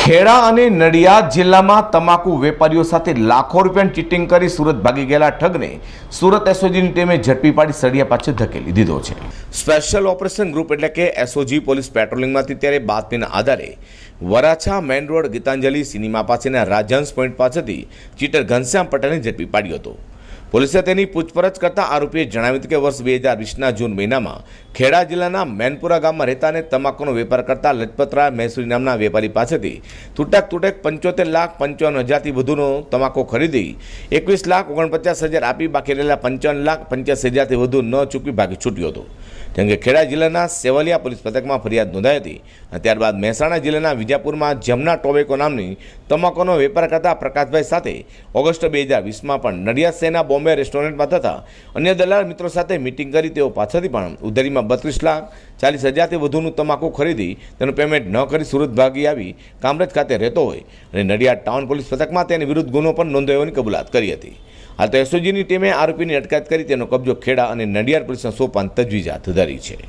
ખેડા અને નડિયાદ જિલ્લામાં તમાકુ વેપારીઓ સાથે લાખો રૂપિયાની ચીટિંગ કરી સુરત ભાગી ગયેલા ઠગને સુરત એસઓજીની ટીમે ઝડપી પાડી સળિયા પાછળ ધકેલી દીધો છે। સ્પેશિયલ ઓપરેશન ગ્રુપ એટલે કે એસઓજી પોલીસ પેટ્રોલિંગમાંથી ત્યારે બાતમીના આધારે Varachha main road Gitanjali cinema પાસેના રાજહંસ પોઈન્ટ પાસેથી ચીટર ઘનશ્યામ પટેલને ઝડપી પાડ્યો હતો। પોલીસે તેની પૂછપરછ કરતા આરોપીએ જણાવ્યું હતું કે વર્ષ 2020ના જૂન મહિનામાં ખેડા જિલ્લાના મેનપુરા ગામમાં રહેતા અને તમાકુનો વેપાર કરતા લજપતરાય મહેસુરી નામના વેપારી પાસેથી તૂટક 75,55,000થી વધુનો તમાકુ ખરીદી 21,49,000 આપી બાકી રહેલા 55,85,000થી વધુ ન ચૂકવી ભાગી છૂટ્યો હતો। જેમ કે ખેડા જિલ્લાના સેવલિયા પોલીસ મથકમાં ફરિયાદ નોંધાઈ હતી અને ત્યારબાદ મહેસાણા જિલ્લાના વિજાપુરમાં જમના ટોબેકો નામની તમાકુનો વેપાર કરતા પ્રકાશભાઈ સાથે ઓગસ્ટ 2020માં પણ નડિયાદ શહેરના બોમ્બે રેસ્ટોરન્ટમાં તથા અન્ય દલાલ મિત્રો સાથે મિટિંગ કરી તેઓ પાછળથી પણ ઉધારીમાં 32,40,000થી વધુનું તમાકુ ખરીદી તેનું પેમેન્ટ ન કરી સુરત ભાગી આવી કામરેજ ખાતે રહેતો હોય અને નડિયાદ ટાઉન પોલીસ મથકમાં તેની વિરુદ્ધ ગુનો પણ નોંધાયોની કબૂલાત કરી હતી। હાલ તો એસઓજીની ટીમે આરોપીની અટકાયત કરી તેનો કબજો ખેડા અને નડિયાદ પોલીસને સોંપવાની તજવીજ હાથ ધરી છે।